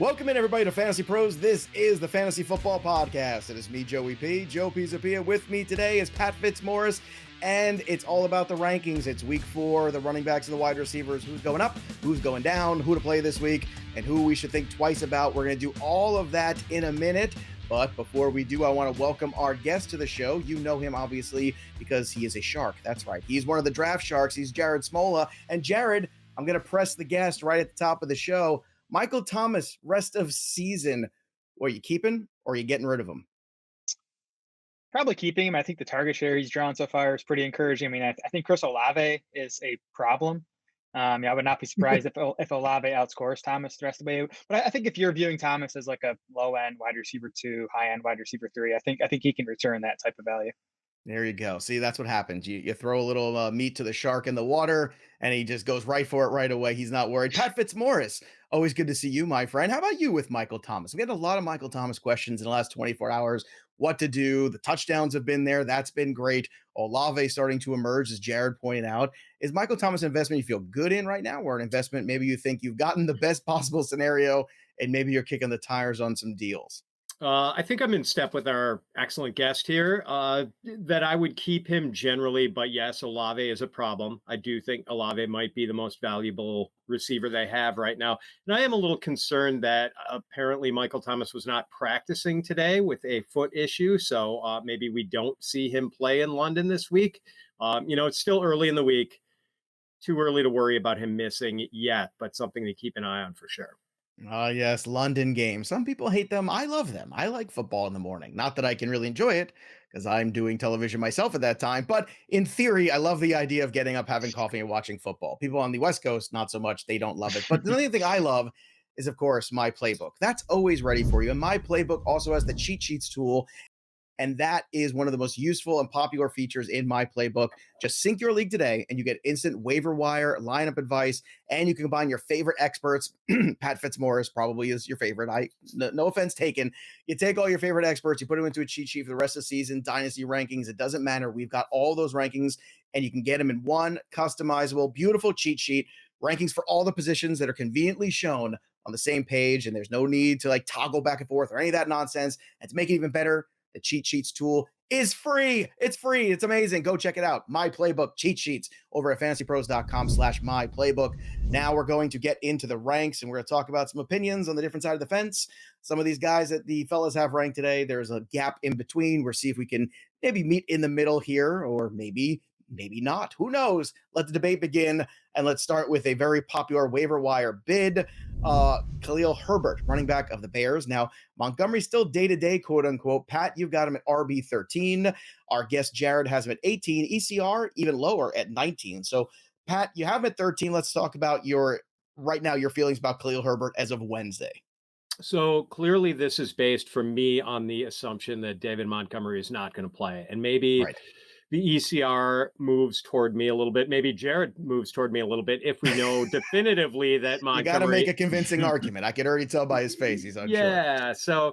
Welcome in, everybody, to Fantasy Pros. This is the Fantasy Football Podcast. It is me, Joey P. Joe Pizzapia. With me today is Pat Fitzmaurice, and it's all about the rankings. It's week 4, the running backs and the wide receivers, who's going up, who's going down, who to play this week, and who we should think twice about. We're going to do all of that in a minute. But before we do, I want to welcome our guest to the show. You know him, obviously, because he is a shark. That's right. He's one of the draft sharks. He's Jared Smola. And Jared, I'm going to press the guest right at the top of the show. Michael Thomas, rest of season. What, are you keeping or are you getting rid of him? Probably keeping him. I think the target share he's drawn so far is pretty encouraging. I mean, I think Chris Olave is a problem. I would not be surprised if Olave outscores Thomas the rest of the way. But I think if you're viewing Thomas as like a low-end wide receiver 2, high-end wide receiver 3, I think he can return that type of value. There you go. See, that's what happens. You throw a little meat to the shark in the water, and he just goes right for it right away. He's not worried. Pat Fitzmaurice, always good to see you, my friend. How about you with Michael Thomas? We had a lot of Michael Thomas questions in the last 24 hours. What to do? The touchdowns have been there. That's been great. Olave starting to emerge, as Jared pointed out. Is Michael Thomas an investment you feel good in right now, or an investment maybe you think you've gotten the best possible scenario, and maybe you're kicking the tires on some deals? I think I'm in step with our excellent guest here, that I would keep him generally, but yes, Olave is a problem. I do think Olave might be the most valuable receiver they have right now. And I am a little concerned that apparently Michael Thomas was not practicing today with a foot issue. So maybe we don't see him play in London this week. It's still early in the week. Too early to worry about him missing yet, but something to keep an eye on for sure. Yes, London games. Some people hate them. I love them. I like football in the morning. Not that I can really enjoy it because I'm doing television myself at that time. But in theory, I love the idea of getting up, having coffee, and watching football. People on the West Coast, not so much. They don't love it. But the only thing I love is, of course, my playbook. That's always ready for you. And my playbook also has the cheat sheets tool. And that is one of the most useful and popular features in my playbook. Just sync your league today and you get instant waiver wire lineup advice, and you can combine your favorite experts. Pat Fitzmaurice probably is your favorite. No offense taken. You take all your favorite experts, you put them into a cheat sheet for the rest of the season, dynasty rankings. It doesn't matter. We've got all those rankings, and you can get them in one customizable, beautiful cheat sheet. Rankings for all the positions that are conveniently shown on the same page, and there's no need to like toggle back and forth or any of that nonsense. And to make it even better, the cheat sheets tool is free. It's free. It's amazing. Go check it out. My Playbook cheat sheets over at fantasypros.com/myplaybook. Now we're going to get into the ranks, and we're going to talk about some opinions on the different side of the fence. Some of these guys that the fellas have ranked today, there's a gap in between. We'll see if we can maybe meet in the middle here, or maybe not. Who knows? Let the debate begin. And let's start with a very popular waiver wire bid. Kahlil Herbert, running back of the Bears. Now, Montgomery's still day-to-day, quote-unquote. Pat, you've got him at RB 13. Our guest Jared has him at 18. ECR, even lower at 19. So, Pat, you have him at 13. Let's talk about your feelings about Kahlil Herbert as of Wednesday. So clearly this is based for me on the assumption that David Montgomery is not going to play. And maybe the ECR moves toward me a little bit. Maybe Jared moves toward me a little bit if we know definitively that Montgomery... You got to make a convincing argument. I can already tell by his face he's unsure. Yeah, so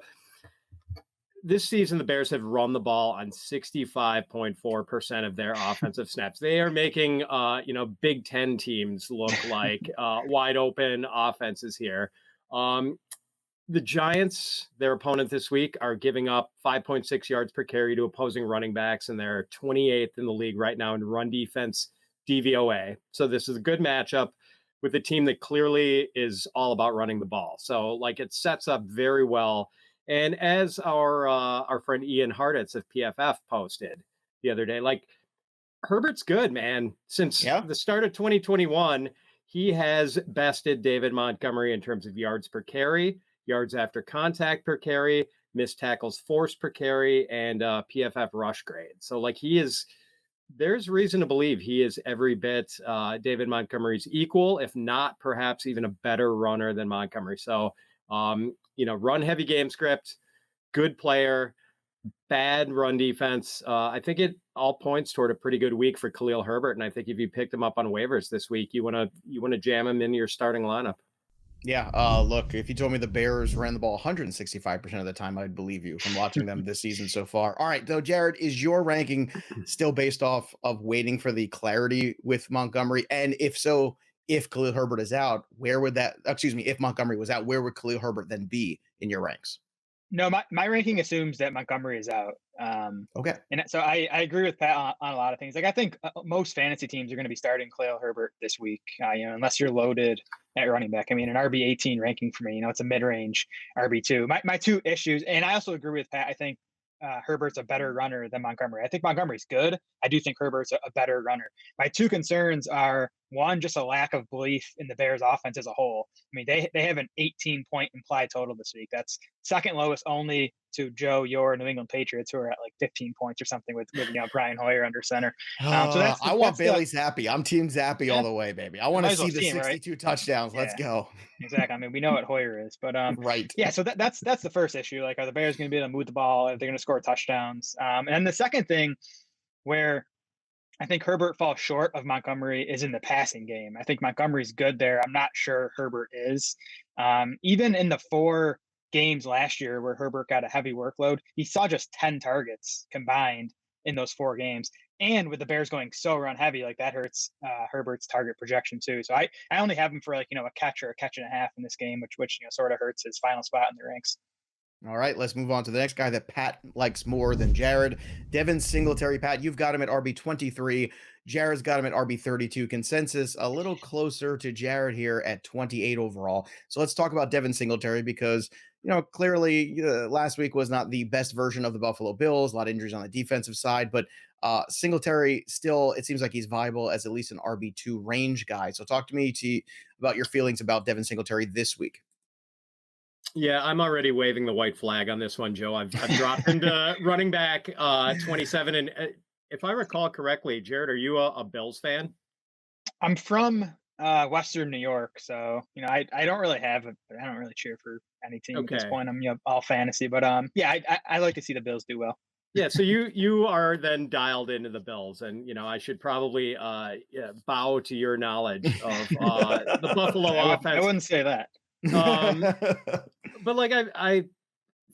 this season the Bears have run the ball on 65.4% of their offensive snaps. They are making, Big Ten teams look like wide open offenses here. The Giants, their opponent this week, are giving up 5.6 yards per carry to opposing running backs, and they're 28th in the league right now in run defense DVOA. So this is a good matchup with a team that clearly is all about running the ball. So it sets up very well. And as our friend Ian Hartitz of PFF posted the other day, Herbert's good, man. Since the start of 2021, he has bested David Montgomery in terms of yards per carry, yards after contact per carry, missed tackles forced per carry, and PFF rush grade. So there's reason to believe he is every bit David Montgomery's equal, if not perhaps even a better runner than Montgomery. So, run heavy game script, good player, bad run defense. I think it all points toward a pretty good week for Kahlil Herbert. And I think if you picked him up on waivers this week, you want to jam him into your starting lineup. Yeah, look, if you told me the Bears ran the ball 165% of the time, I'd believe you from watching them this season so far. All right, though, Jared, is your ranking still based off of waiting for the clarity with Montgomery? And if so, if Kahlil Herbert is out, where would that, excuse me, if Montgomery was out, where would Kahlil Herbert then be in your ranks? No, my ranking assumes that Montgomery is out. Okay. And so I agree with Pat on a lot of things. Like I think most fantasy teams are going to be starting Kahlil Herbert this week, unless you're loaded at running back. I mean, an RB18 ranking for me, it's a mid-range RB2. My two issues, and I also agree with Pat. I think Herbert's a better runner than Montgomery. I think Montgomery's good. I do think Herbert's a better runner. My two concerns are, one, just a lack of belief in the Bears offense as a whole. I mean, they have an 18-point implied total this week. That's second lowest only to your New England Patriots, who are at like 15 points or something with Brian Hoyer under center. So I want Bailey Zappi. I'm team Zappi all the way, baby. I want to see the 62 touchdowns. Let's go. Exactly. I mean, we know what Hoyer is, but right. Yeah. So that's the first issue. Like, are the Bears going to be able to move the ball? Are they going to score touchdowns? And then the second thing, where I think Herbert falls short of Montgomery, is in the passing game. I think Montgomery's good there. I'm not sure Herbert is. Even in the 4 games last year where Herbert got a heavy workload, he saw just 10 targets combined in those 4 games. And with the Bears going so run heavy, like that hurts Herbert's target projection too. So I only have him for like, a catch or a catch and a half in this game, which sort of hurts his final spot in the ranks. All right, let's move on to the next guy that Pat likes more than Jared. Devin Singletary. Pat, you've got him at RB23. Jared's got him at RB32. Consensus a little closer to Jared here at 28 overall. So let's talk about Devin Singletary because, clearly last week was not the best version of the Buffalo Bills. A lot of injuries on the defensive side, but Singletary still, it seems like he's viable as at least an RB2 range guy. So talk to me about your feelings about Devin Singletary this week. Yeah, I'm already waving the white flag on this one, Joe. I've dropped him to running back 27. And if I recall correctly, Jared, are you a Bills fan? I'm from Western New York, so I don't really I don't really cheer for any team at this point. I'm all fantasy, but yeah, I like to see the Bills do well. Yeah, so you are then dialed into the Bills, and I should probably bow to your knowledge of the Buffalo offense. I wouldn't say that. But like I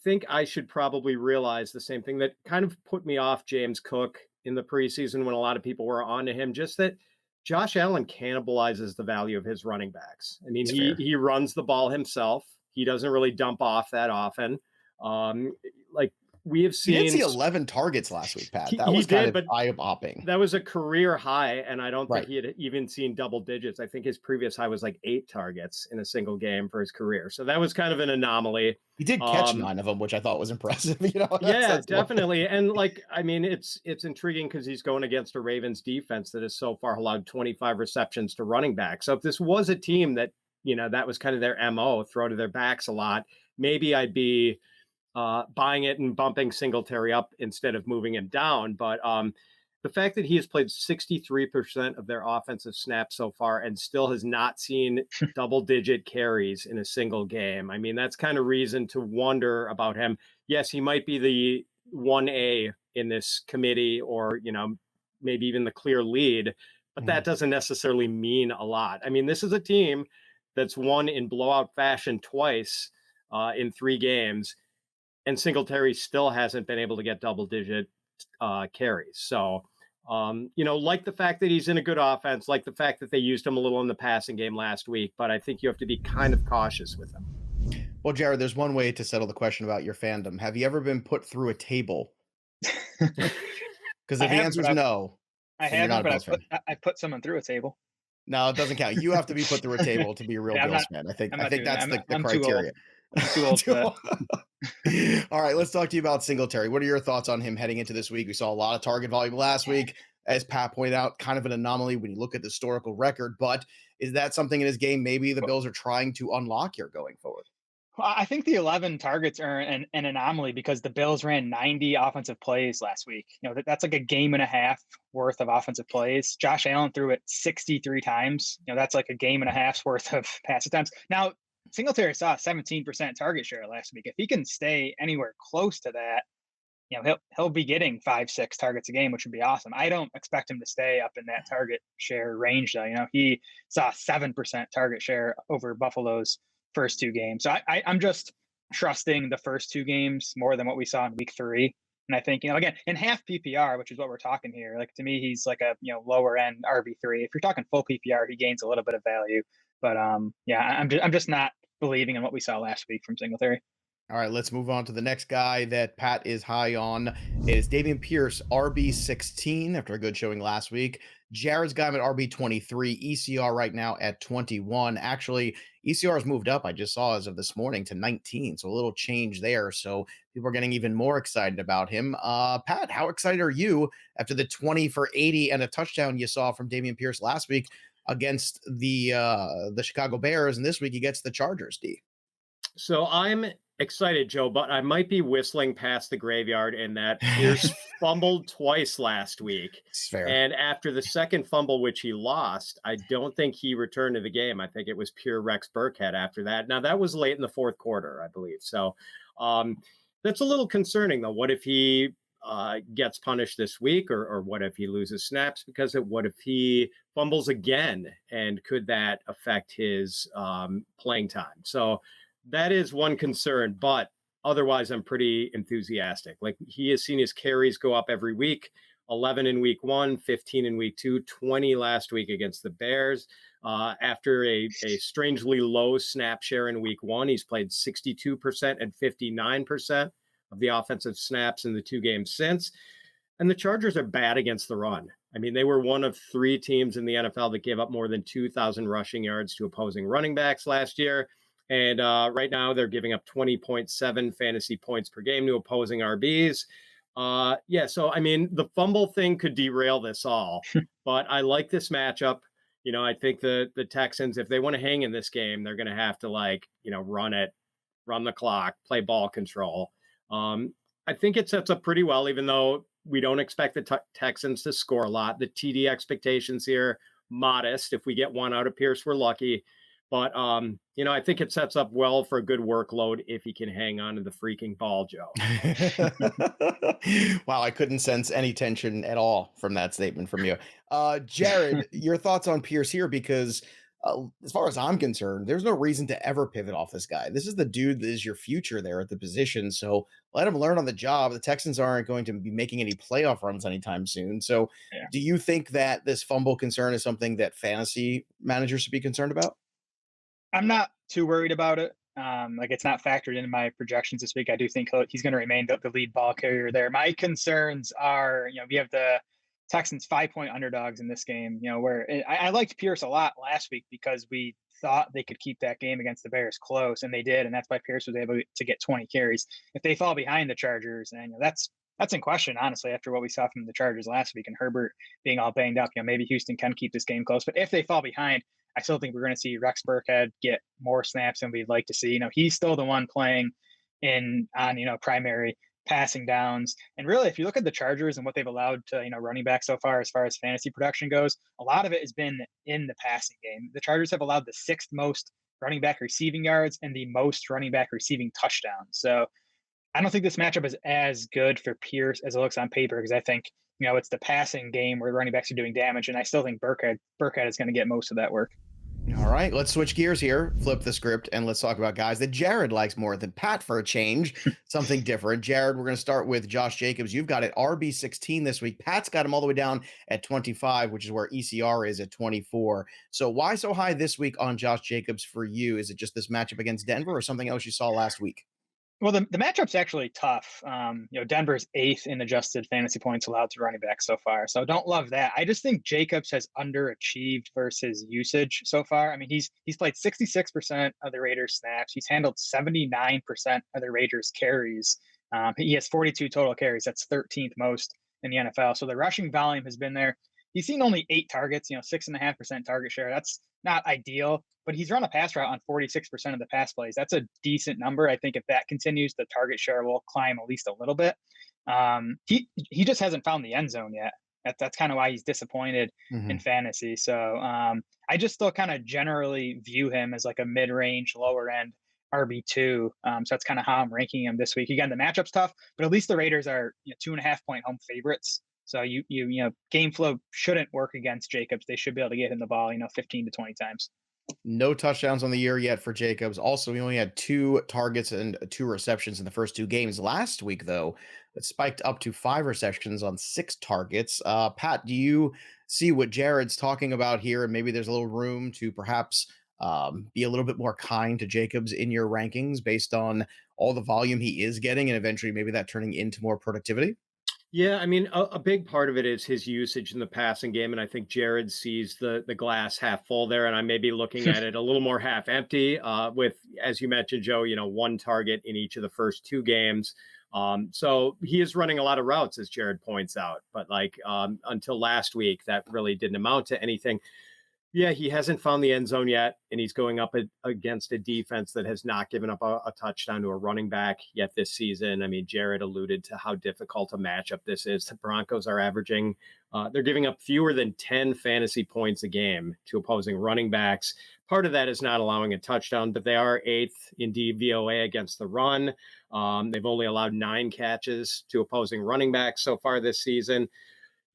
think I should probably realize the same thing that kind of put me off James Cook in the preseason when a lot of people were on to him, just that Josh Allen cannibalizes the value of his running backs. I mean, he runs the ball himself. He doesn't really dump off that often. We have seen, he did see 11 targets last week, Pat. That was kind of eye-popping. That was a career high, and I don't think he had even seen double digits. I think his previous high was like 8 targets in a single game for his career. So that was kind of an anomaly. He did catch 9 of them, which I thought was impressive. Yeah, definitely. And it's intriguing because he's going against a Ravens defense that has so far allowed 25 receptions to running back. So if this was a team that, that was kind of their MO, throw to their backs a lot, maybe I'd be buying it and bumping Singletary up instead of moving him down. But the fact that he has played 63% of their offensive snaps so far and still has not seen double-digit carries in a single game, I mean, that's kind of reason to wonder about him. Yes, he might be the 1A in this committee or, maybe even the clear lead, but that doesn't necessarily mean a lot. I mean, this is a team that's won in blowout fashion twice in 3 games. And Singletary still hasn't been able to get double-digit carries. So, like the fact that he's in a good offense, like the fact that they used him a little in the passing game last week, but I think you have to be kind of cautious with him. Well, Jared, there's one way to settle the question about your fandom. Have you ever been put through a table? Because if the answer is no, I haven't, but I put someone through a table. No, it doesn't count. You have to be put through a table to be a real Bills fan. I think that's the criteria. I'm too old for that. All right, let's talk to you about Singletary. What are your thoughts on him heading into this week? We saw a lot of target volume last week. As Pat pointed out, kind of an anomaly when you look at the historical record. But is that something in his game maybe the Bills are trying to unlock here going forward? Well, I think the 11 targets are an anomaly because the Bills ran 90 offensive plays last week. That's like a game and a half worth of offensive plays. Josh Allen threw it 63 times. That's like a game and a half's worth of pass attempts. Now, Singletary saw a 17% target share last week. If he can stay anywhere close to that, he'll be getting 5-6 targets a game, which would be awesome. I don't expect him to stay up in that target share range, though. He saw 7% target share over Buffalo's first 2 games. So I'm just trusting the first 2 games more than what we saw in week 3. And I think, again, in half PPR, which is what we're talking here, like to me, he's like a lower end RB3. If you're talking full PPR, he gains a little bit of value. But yeah, I'm just not believing in what we saw last week from Singletary. All right, let's move on to the next guy that Pat is high on. It is Dameon Pierce, RB16 after a good showing last week. Jared's got him at RB23, ECR right now at 21. Actually, ECR has moved up, I just saw as of this morning, to 19. So a little change there. So people are getting even more excited about him. Pat, how excited are you after the 20 for 80 and a touchdown you saw from Dameon Pierce last week against the Chicago Bears? And this week he gets the Chargers, D. So I'm excited, Joe, but I might be whistling past the graveyard in that Pierce fumbled twice last week. It's fair. And after the second fumble, which he lost, I don't think he returned to the game. I think it was pure Rex Burkhead after that. Now, that was late in the fourth quarter, I believe. So that's a little concerning, though. What if he gets punished this week, or what if he loses snaps because of what if he fumbles again? And could that affect his playing time? So that is one concern, but otherwise I'm pretty enthusiastic. Like, he has seen his carries go up every week, 11 in week 1, 15 in week 2, 20 last week against the Bears. After a strangely low snap share in week 1, he's played 62% and 59% of the offensive snaps in the 2 games since. And the Chargers are bad against the run. I mean, they were one of 3 teams in the NFL that gave up more than 2,000 rushing yards to opposing running backs last year. And right now they're giving up 20.7 fantasy points per game to opposing RBs. So, I mean, the fumble thing could derail this all. But I like this matchup. I think the Texans, if they want to hang in this game, they're going to have to, run the clock, play ball control. I think it sets up pretty well, even though we don't expect the Texans to score a lot. The TD expectations here, modest. If we get one out of Pierce, we're lucky. But, I think it sets up well for a good workload if he can hang on to the freaking ball, Joe. Wow, I couldn't sense any tension at all from that statement from you. Jared, your thoughts on Pierce here, because as far as I'm concerned, there's no reason to ever pivot off this guy. This is the dude that is your future there at the position. So let him learn on the job. The Texans aren't going to be making any playoff runs anytime soon. So Yeah. Do you think that this fumble concern is something that fantasy managers should be concerned about? I'm not too worried about it. It's not factored into my projections this week. I do think he's going to remain the lead ball carrier there. My concerns are, we have the Texans 5-point underdogs in this game, where I liked Pierce a lot last week because we thought they could keep that game against the Bears close, and they did. And that's why Pierce was able to get 20 carries. If they fall behind the Chargers, and that's in question, honestly, after what we saw from the Chargers last week and Herbert being all banged up, maybe Houston can keep this game close. But if they fall behind, I still think we're going to see Rex Burkhead get more snaps than we'd like to see. He's still the one playing on primary passing downs. And really, if you look at the Chargers and what they've allowed to, running back so far, as fantasy production goes, a lot of it has been in the passing game. The Chargers have allowed the 6th most running back receiving yards and the most running back receiving touchdowns. So I don't think this matchup is as good for Pierce as it looks on paper, because I think, it's the passing game where running backs are doing damage. And I still think Burkhead is going to get most of that work. All right, let's switch gears here, flip the script, and let's talk about guys that Jared likes more than Pat for a change, something different. Jared, we're going to start with Josh Jacobs. You've got it RB16 this week. Pat's got him all the way down at 25, which is where ECR is at 24. So why so high this week on Josh Jacobs for you? Is it just this matchup against Denver or something else you saw last week? Well, the matchup's actually tough. Denver's 8th in adjusted fantasy points allowed to running back so far. So don't love that. I just think Jacobs has underachieved versus usage so far. I mean, he's played 66% of the Raiders snaps. He's handled 79% of the Raiders carries. He has 42 total carries. That's 13th most in the NFL. So the rushing volume has been there. He's seen only 8 targets, 6.5% target share. That's not ideal, but he's run a pass route on 46% of the pass plays. That's a decent number. I think if that continues, the target share will climb at least a little bit. He just hasn't found the end zone yet. That's kind of why he's disappointed in fantasy. So I just still kind of generally view him as like a mid-range, lower end RB2. So that's kind of how I'm ranking him this week. Again, the matchup's tough, but at least the Raiders are 2.5-point home favorites. So game flow shouldn't work against Jacobs. They should be able to get him the ball, 15 to 20 times. No touchdowns on the year yet for Jacobs. Also, he only had 2 targets and 2 receptions in the first 2 games. Last week, though, it spiked up to 5 receptions on 6 targets. Pat, do you see what Jared's talking about here? And maybe there's a little room to perhaps be a little bit more kind to Jacobs in your rankings based on all the volume he is getting and eventually maybe that turning into more productivity? Yeah, I mean, a big part of it is his usage in the passing game, and I think Jared sees the glass half full there, and I may be looking at it a little more half empty. With, as you mentioned, Joe, 1 target in each of the first 2 games. So he is running a lot of routes, as Jared points out, but like until last week, that really didn't amount to anything. Yeah, he hasn't found the end zone yet, and he's going up against a defense that has not given up a touchdown to a running back yet this season. I mean, Jared alluded to how difficult a matchup this is. The Broncos are averaging, they're giving up fewer than 10 fantasy points a game to opposing running backs. Part of that is not allowing a touchdown, but they are 8th in DVOA against the run. They've only allowed 9 catches to opposing running backs so far this season.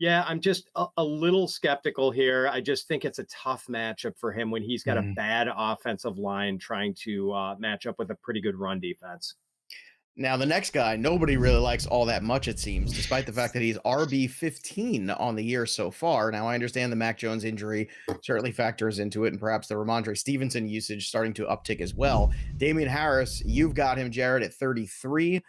Yeah, I'm just a little skeptical here. I just think it's a tough matchup for him when he's got a bad offensive line trying to match up with a pretty good run defense. Now, the next guy, nobody really likes all that much, it seems, despite the fact that he's RB15 on the year so far. Now, I understand the Mac Jones injury certainly factors into it, and perhaps the Ramondre Stevenson usage starting to uptick as well. Damien Harris, you've got him, Jared, at 33.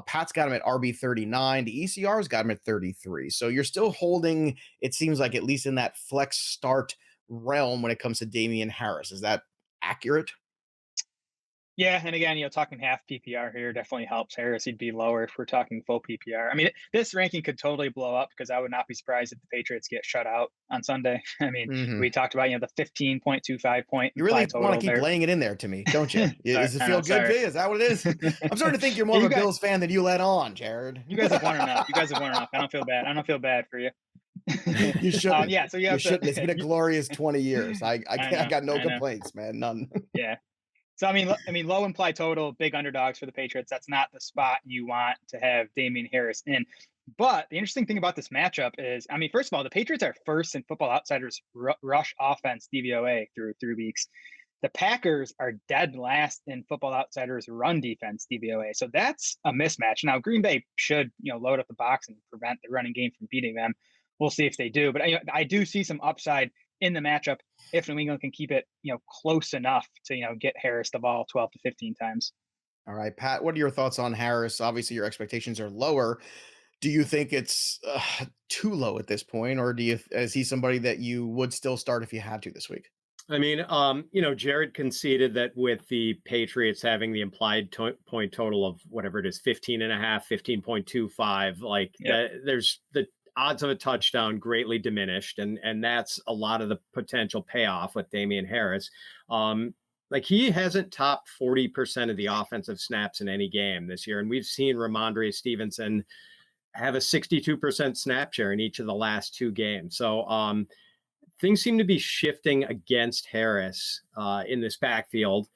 Pat's got him at RB39. The ECR's got him at 33. So you're still holding, it seems like, at least in that flex start realm when it comes to Damien Harris. Is that accurate? Yeah, and again, talking half PPR here definitely helps Harris. He'd be lower if we're talking full PPR. I mean, this ranking could totally blow up because I would not be surprised if the Patriots get shut out on Sunday. I mean, we talked about the 15.25 point. You really want to keep there. laying it in there to me, don't you? Does it feel good sorry. to you? Is that what it is? I'm starting to think you're more of a Bills fan than you let on, Jared. You guys have won enough. I don't feel bad. I don't feel bad for you. You shouldn't. Yeah, so you shouldn't. It's been a glorious 20 years. I got no know. complaints, man. None. Yeah. So I mean, low implied total, big underdogs for the Patriots. That's not the spot you want to have Damien Harris in. But the interesting thing about this matchup is, I mean, first of all, the Patriots are first in Football Outsiders rush offense DVOA through 3 weeks. The Packers are dead last in Football Outsiders run defense DVOA. So that's a mismatch. Now, Green Bay should load up the box and prevent the running game from beating them. We'll see if they do. But I do see some upside in the matchup if New England can keep it, close enough to, get Harris the ball 12 to 15 times. All right, Pat, what are your thoughts on Harris? Obviously, your expectations are lower. Do you think it's too low at this point, or is he somebody that you would still start if you had to this week? I mean, Jared conceded that with the Patriots having the implied point total of whatever it is, 15.5, 15.25, like there's the odds of a touchdown greatly diminished. And that's a lot of the potential payoff with Damien Harris. Like he hasn't topped 40% of the offensive snaps in any game this year. And we've seen Ramondre Stevenson have a 62% snap share in each of the last 2 games. So things seem to be shifting against Harris in this backfield.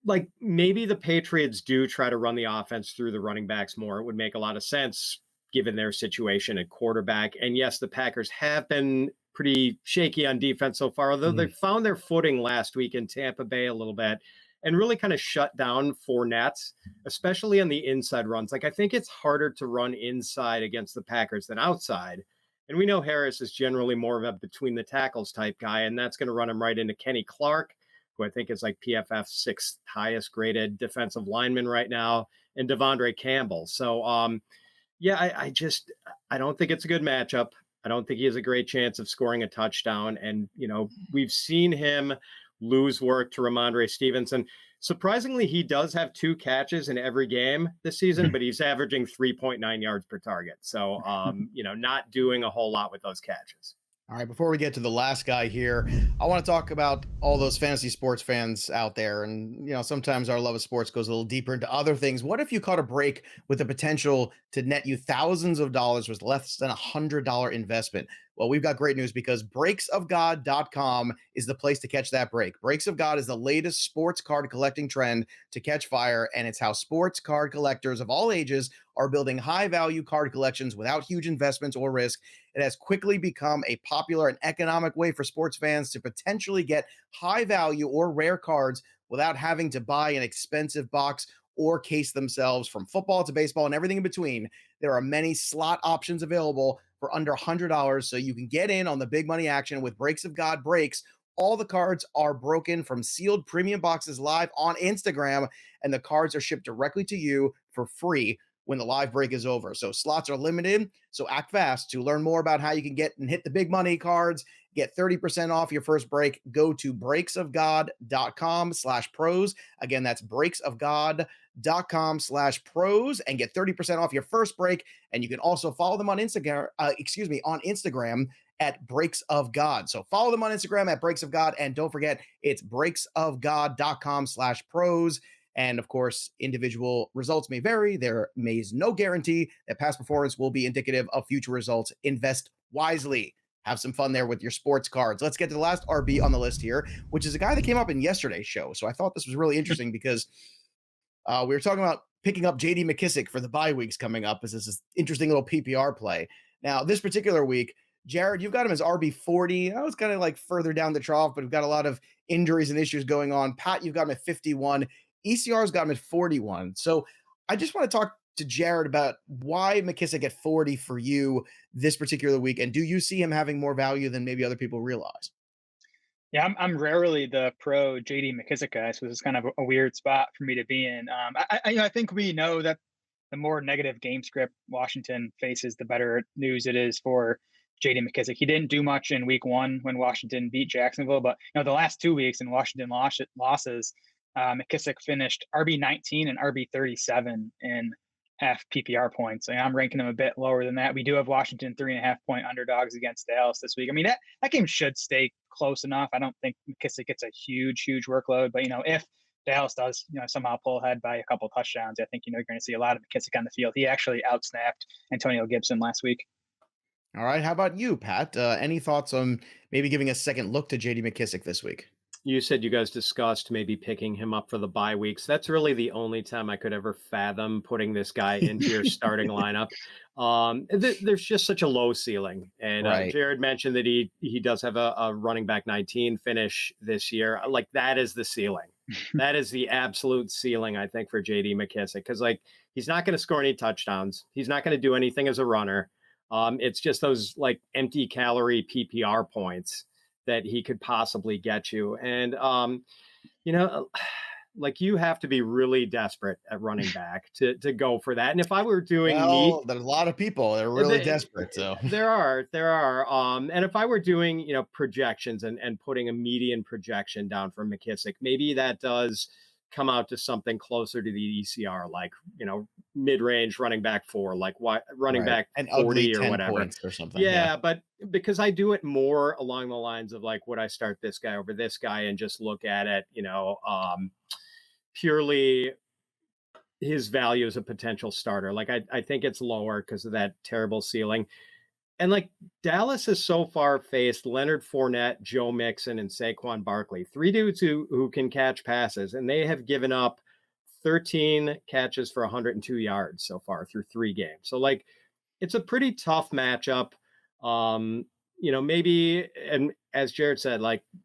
Like maybe the Patriots do try to run the offense through the running backs more. It would make a lot of sense given their situation at quarterback. And yes, the Packers have been pretty shaky on defense so far, although they found their footing last week in Tampa Bay a little bit and really kind of shut down Fournette, especially on the inside runs. Like I think it's harder to run inside against the Packers than outside. And we know Harris is generally more of a between the tackles type guy, and that's going to run him right into Kenny Clark, who I think is like PFF's 6th highest graded defensive lineman right now, and Devondre Campbell. So, I don't think it's a good matchup. I don't think he has a great chance of scoring a touchdown. And, we've seen him lose work to Ramondre Stevenson. Surprisingly, he does have 2 catches in every game this season, but he's averaging 3.9 yards per target. So, not doing a whole lot with those catches. All right, before we get to the last guy here, I want to talk about all those fantasy sports fans out there. And, sometimes our love of sports goes a little deeper into other things. What if you caught a break with the potential to net you thousands of dollars with less than $100 investment? Well, we've got great news because breaksofgod.com is the place to catch that break. Breaks of God is the latest sports card collecting trend to catch fire, and it's how sports card collectors of all ages are building high value card collections without huge investments or risk. It has quickly become a popular and economic way for sports fans to potentially get high value or rare cards without having to buy an expensive box or case themselves. From football to baseball and everything in between, there are many slot options available for under $100, so you can get in on the big money action with Breaks of God Breaks. All the cards are broken from sealed premium boxes live on Instagram, and the cards are shipped directly to you for free when the live break is over. So slots are limited, so act fast. To learn more about how you can get and hit the big money cards, get 30% off your first break, go to breaksofgod.com/pros. Again, that's breaksofgod.com/pros and get 30% off your first break. And you can also follow them on Instagram, on Instagram at Breaks of God. So follow them on Instagram at Breaks of God. And don't forget, it's breaksofgod.com/pros. And of course, individual results may vary. There is no guarantee that past performance will be indicative of future results. Invest wisely. Have some fun there with your sports cards. Let's get to the last RB on the list here, which is a guy that came up in yesterday's show. So I thought this was really interesting because we were talking about picking up JD McKissic for the bye weeks coming up as this interesting little PPR play. Now, this particular week, Jared, you've got him as RB 40. I was kind of like further down the trough, but we've got a lot of injuries and issues going on. Pat, you've got him at 51. ECR's got him at 41. So I just want to talk to Jared about why McKissic at 40 for you this particular week. And do you see him having more value than maybe other people realize? Yeah, I'm rarely the pro JD McKissic guy, so this is kind of a weird spot for me to be in. I think we know that the more negative game script Washington faces, the better news it is for JD McKissic. He didn't do much in week 1 when Washington beat Jacksonville, but the last 2 weeks in Washington losses, McKissic finished RB 19 and RB 37 in half PPR points. And I'm ranking him a bit lower than that. We do have Washington 3.5 point underdogs against Dallas this week. I mean, that game should stay close enough. I don't think McKissic gets a huge workload, but if Dallas does, somehow pull ahead by a couple touchdowns, I think, you're going to see a lot of McKissic on the field. He actually outsnapped Antonio Gibson last week. All right. How about you, Pat? Any thoughts on maybe giving a second look to JD McKissic this week? You said you guys discussed maybe picking him up for the bye weeks. That's really the only time I could ever fathom putting this guy into your starting lineup. There's just such a low ceiling. And Right. Jared mentioned that he does have a running back 19 finish this year. Like, that is the ceiling. That is the absolute ceiling, I think, for JD McKissic. Because, he's not going to score any touchdowns. He's not going to do anything as a runner. It's just those, empty calorie PPR points that he could possibly get you. And, you have to be really desperate at running back to go for that. And if I were doing there's a lot of people that are really desperate. So there are. And if I were doing, projections and putting a median projection down for McKissic, maybe that does come out to something closer to the ECR, mid-range running back 4, running back and 40 or 10 whatever points or something. Yeah, but because I do it more along the lines of would I start this guy over this guy and just look at it, purely his value as a potential starter. I think it's lower because of that terrible ceiling. And Dallas has so far faced Leonard Fournette, Joe Mixon, and Saquon Barkley, 3 dudes who can catch passes, and they have given up 13 catches for 102 yards so far through 3 games. So it's a pretty tough matchup. Maybe, and as Jared said,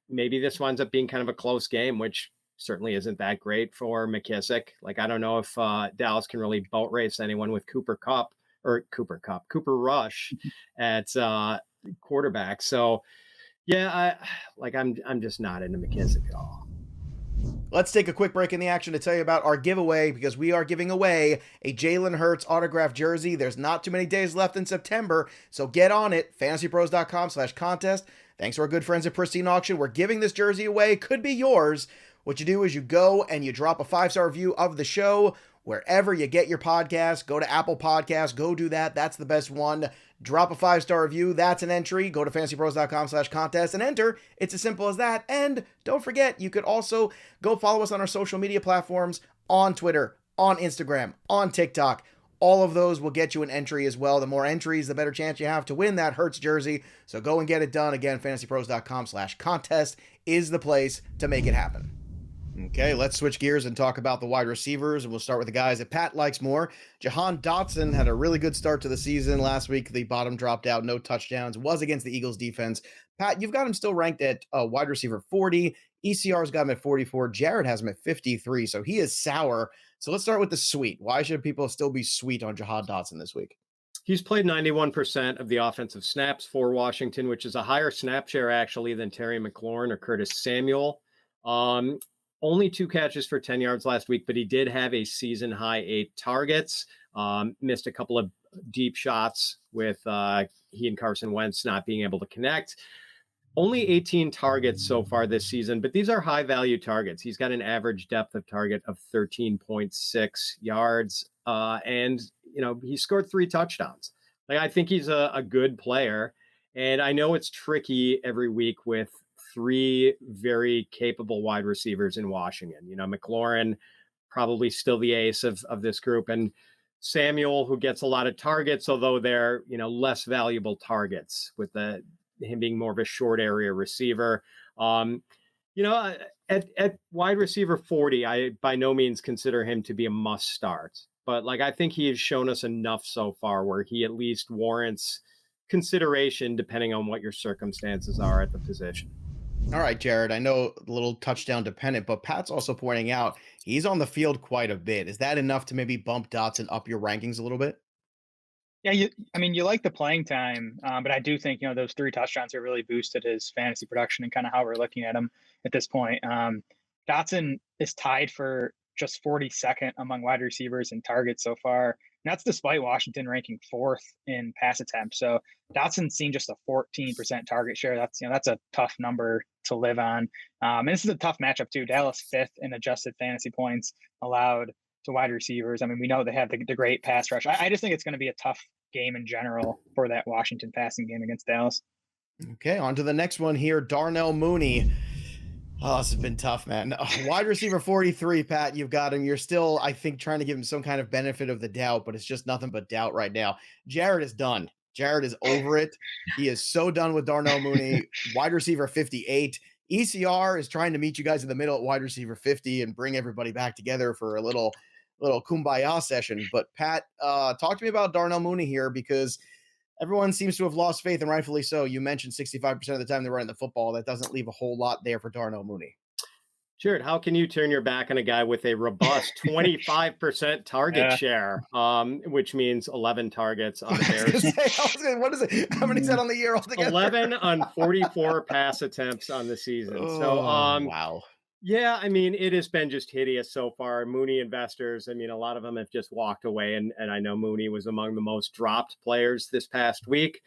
maybe this winds up being kind of a close game, which certainly isn't that great for McKissic. I don't know if Dallas can really boat race anyone with Cooper Rush at quarterback. So yeah, I'm just not into McKissic at all. Let's take a quick break in the action to tell you about our giveaway, because we are giving away a Jalen Hurts autographed jersey. There's not too many days left in September, so get on it. FantasyPros.com/contest. Thanks to our good friends at Pristine Auction. We're giving this jersey away. Could be yours. What you do is you go and you drop a 5-star review of the show wherever you get your podcast. Go to Apple Podcasts. Go do that. That's the best one. Drop a 5-star review. That's an entry. Go to fantasypros.com/contest and enter. It's as simple as that. And don't forget, you could also go follow us on our social media platforms, on Twitter, on Instagram, on TikTok. All of those will get you an entry as well. The more entries, the better chance you have to win that Hurts jersey. So go and get it done. Again, fantasypros.com/contest is the place to make it happen. Okay, let's switch gears and talk about the wide receivers, and we'll start with the guys that Pat likes more. Jahan Dotson had a really good start to the season last week. The bottom dropped out, no touchdowns, was against the Eagles defense. Pat, you've got him still ranked at wide receiver 40. ECR's got him at 44. Jared has him at 53, so he is sour. So let's start with the sweet. Why should people still be sweet on Jahan Dotson this week? He's played 91% of the offensive snaps for Washington, which is a higher snap share actually than Terry McLaurin or Curtis Samuel. Only 2 catches for 10 yards last week, but he did have a season high 8 targets. Missed a couple of deep shots with he and Carson Wentz not being able to connect. Only 18 targets so far this season, but these are high value targets. He's got an average depth of target of 13.6 yards. And, he scored 3 touchdowns. I think he's a good player. And I know it's tricky every week with 3 very capable wide receivers in Washington. McLaurin, probably still the ace of this group, and Samuel, who gets a lot of targets, although they're, less valuable targets with him being more of a short area receiver. At wide receiver 40, I by no means consider him to be a must start, but I think he has shown us enough so far where he at least warrants consideration depending on what your circumstances are at the position. All right, Jared, I know a little touchdown dependent, but Pat's also pointing out he's on the field quite a bit. Is that enough to maybe bump Dotson up your rankings a little bit? Yeah, you like the playing time, but I do think, those 3 touchdowns have really boosted his fantasy production and kind of how we're looking at him at this point. Dotson is tied for just 42nd among wide receivers in targets so far. And that's despite Washington ranking 4th in pass attempts. So Dotson's seen just a 14% target share. That's a tough number to live on. And this is a tough matchup too. Dallas 5th in adjusted fantasy points allowed to wide receivers. I mean, we know they have the great pass rush. I just think it's going to be a tough game in general for that Washington passing game against Dallas. Okay, on to the next one here. Darnell Mooney. Oh, this has been tough, man. Wide receiver 43, Pat, you've got him. You're still, I think, trying to give him some kind of benefit of the doubt, but it's just nothing but doubt right now. Jared is done. Jared is over it. He is so done with Darnell Mooney. Wide receiver 58. ECR is trying to meet you guys in the middle at wide receiver 50 and bring everybody back together for a little kumbaya session. But Pat, talk to me about Darnell Mooney here, because everyone seems to have lost faith, and rightfully so. You mentioned 65% of the time they're running the football. That doesn't leave a whole lot there for Darnell Mooney. Jared, how can you turn your back on a guy with a robust 25% target share, which means 11 targets on the Bears? What is it? How many is that on the year altogether? 11 on 44 pass attempts on the season. Wow. Yeah, I mean, it has been just hideous so far. Mooney investors, I mean, a lot of them have just walked away, and I know Mooney was among the most dropped players this past week.